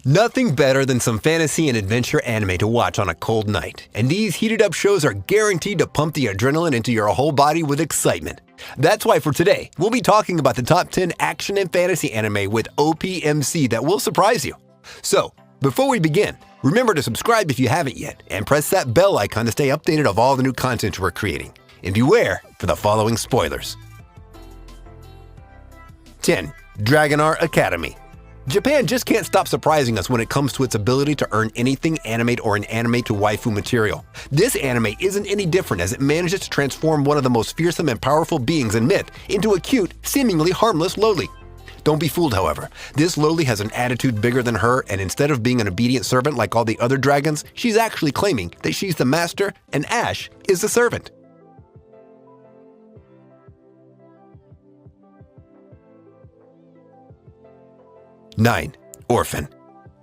Nothing better than some fantasy and adventure anime to watch on a cold night, and these heated up shows are guaranteed to pump the adrenaline into your whole body with excitement. That's why for today, we'll be talking about the top 10 action and fantasy anime with OPMC that will surprise you. So, before we begin, remember to subscribe if you haven't yet, and press that bell icon to stay updated of all the new content we're creating. And beware for the following spoilers. 10. Dragonar Academy. Japan just can't stop surprising us when it comes to its ability to earn anything animate or an anime to waifu material. This anime isn't any different as it manages to transform one of the most fearsome and powerful beings in myth into a cute, seemingly harmless lowly. Don't be fooled, however. This lowly has an attitude bigger than her, and instead of being an obedient servant like all the other dragons, she's actually claiming that she's the master and Ash is the servant. 9. Orphan.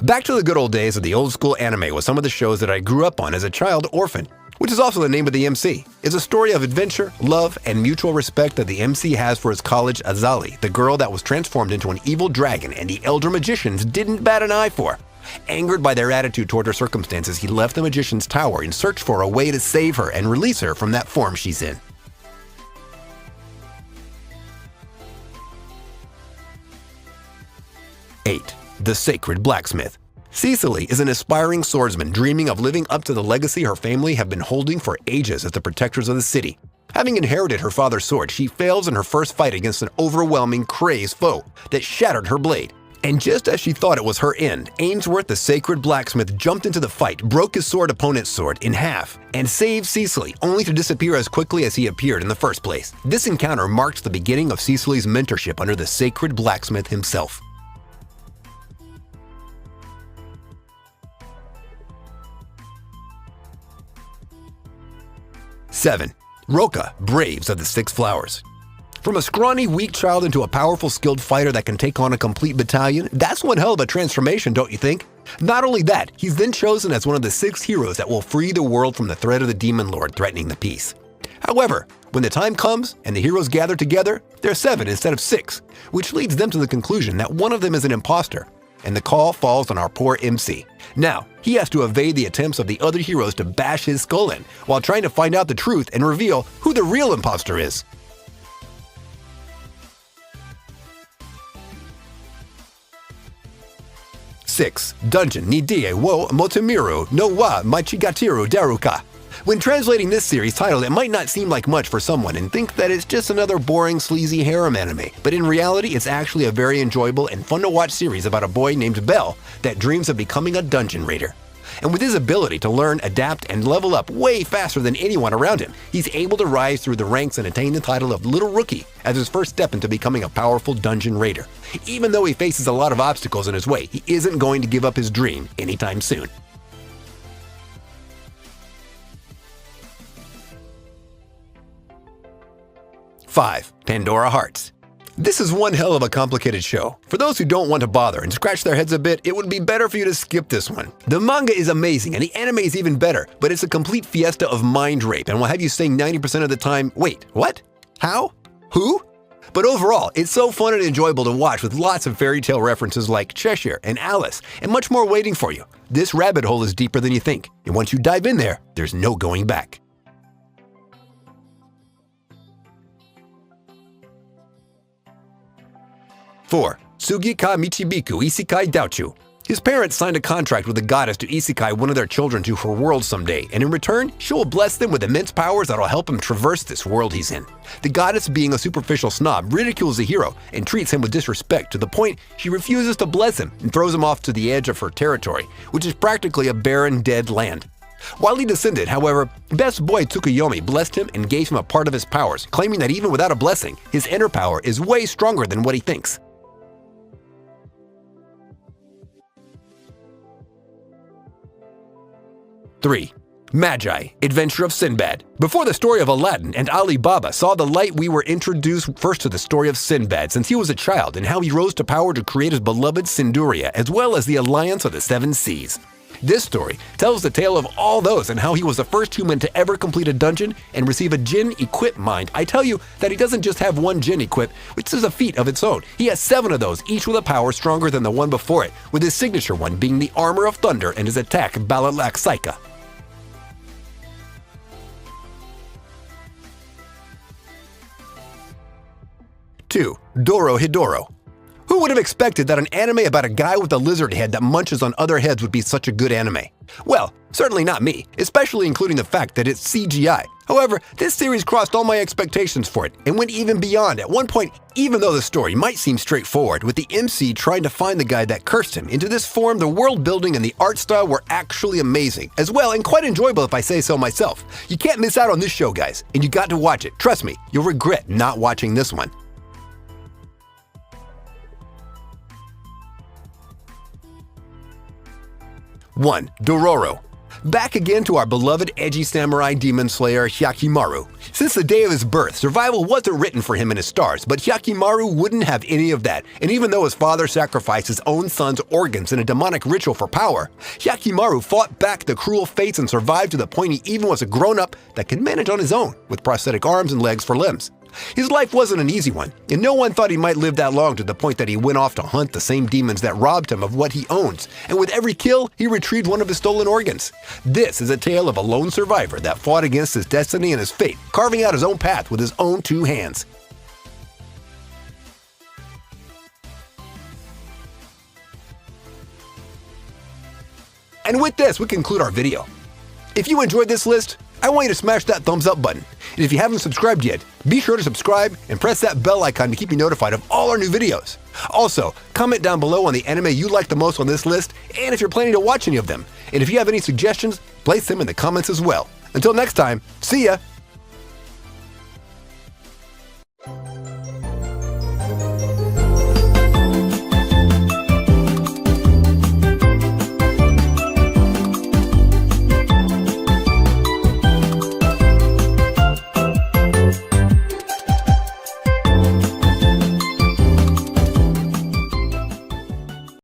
Back to the good old days of the old school anime with some of the shows that I grew up on as a child. Orphan, which is also the name of the MC, is a story of adventure, love, and mutual respect that the MC has for his college Azali, the girl that was transformed into an evil dragon and the elder magicians didn't bat an eye for. Angered by their attitude toward her circumstances, he left the magician's tower in search for a way to save her and release her from that form she's in. 8. The Sacred Blacksmith. Cecily is an aspiring swordsman dreaming of living up to the legacy her family have been holding for ages as the protectors of the city. Having inherited her father's sword, she fails in her first fight against an overwhelming, crazed foe that shattered her blade. And just as she thought it was her end, Ainsworth the Sacred Blacksmith jumped into the fight, broke his opponent's sword in half, and saved Cecily, only to disappear as quickly as he appeared in the first place. This encounter marks the beginning of Cecily's mentorship under the Sacred Blacksmith himself. 7. Roka, Braves of the Six Flowers. From a scrawny, weak child into a powerful, skilled fighter that can take on a complete battalion, that's one hell of a transformation, don't you think? Not only that, he's then chosen as one of the 6 heroes that will free the world from the threat of the Demon Lord threatening the peace. However, when the time comes and the heroes gather together, there's 7 instead of 6, which leads them to the conclusion that one of them is an imposter, and the call falls on our poor MC. Now, he has to evade the attempts of the other heroes to bash his skull in, while trying to find out the truth and reveal who the real imposter is. 6. Dungeon ni die wo motomiru no wa machigatiru daruka. When translating this series title, it might not seem like much for someone and think that it's just another boring, sleazy harem anime, but in reality, it's actually a very enjoyable and fun-to-watch series about a boy named Bell that dreams of becoming a dungeon raider. And with his ability to learn, adapt, and level up way faster than anyone around him, he's able to rise through the ranks and attain the title of Little Rookie as his first step into becoming a powerful dungeon raider. Even though he faces a lot of obstacles in his way, he isn't going to give up his dream anytime soon. 5. Pandora Hearts. This is one hell of a complicated show. For those who don't want to bother and scratch their heads a bit, it would be better for you to skip this one. The manga is amazing and the anime is even better, but it's a complete fiesta of mind rape and will have you saying 90% of the time, wait, what? How? Who? But overall, it's so fun and enjoyable to watch with lots of fairy tale references like Cheshire and Alice and much more waiting for you. This rabbit hole is deeper than you think, and once you dive in there, there's no going back. 4. Sugi ka Michibiku Isekai Douchu. His parents signed a contract with the goddess to isekai one of their children to her world someday, and in return, she will bless them with immense powers that'll help him traverse this world he's in. The goddess, being a superficial snob, ridicules the hero and treats him with disrespect to the point she refuses to bless him and throws him off to the edge of her territory, which is practically a barren, dead land. While he descended, however, best boy Tsukuyomi blessed him and gave him a part of his powers, claiming that even without a blessing, his inner power is way stronger than what he thinks. 3. Magi, Adventure of Sinbad. Before the story of Aladdin and Ali Baba saw the light, we were introduced first to the story of Sinbad since he was a child and how he rose to power to create his beloved Sinduria as well as the Alliance of the Seven Seas. This story tells the tale of all those and how he was the first human to ever complete a dungeon and receive a Jin equip mind. I tell you that he doesn't just have one Jin equip, which is a feat of its own. He has 7 of those, each with a power stronger than the one before it, with his signature one being the Armor of Thunder and his attack Balalak Saika. Two, Doro Hidoro. Who would have expected that an anime about a guy with a lizard head that munches on other heads would be such a good anime? Well, certainly not me, especially including the fact that it's CGI. However, this series crossed all my expectations for it and went even beyond. At one point, even though the story might seem straightforward, with the MC trying to find the guy that cursed him, into this form, the world building and the art style were actually amazing, as well, and quite enjoyable if I say so myself. You can't miss out on this show, guys, and you got to watch it. Trust me, you'll regret not watching this one. 1. Dororo. Back again to our beloved edgy samurai demon slayer Hyakimaru. Since the day of his birth, survival wasn't written for him in his stars, but Hyakimaru wouldn't have any of that, and even though his father sacrificed his own son's organs in a demonic ritual for power, Hyakimaru fought back the cruel fates and survived to the point he even was a grown-up that could manage on his own, with prosthetic arms and legs for limbs. His life wasn't an easy one, and no one thought he might live that long, to the point that he went off to hunt the same demons that robbed him of what he owns, and with every kill, he retrieved one of his stolen organs. This is a tale of a lone survivor that fought against his destiny and his fate, carving out his own path with his own 2 hands. And with this, we conclude our video. If you enjoyed this list, I want you to smash that thumbs up button. And if you haven't subscribed yet, be sure to subscribe and press that bell icon to keep you notified of all our new videos. Also, comment down below on the anime you like the most on this list, and if you're planning to watch any of them. And if you have any suggestions, place them in the comments as well. Until next time, see ya!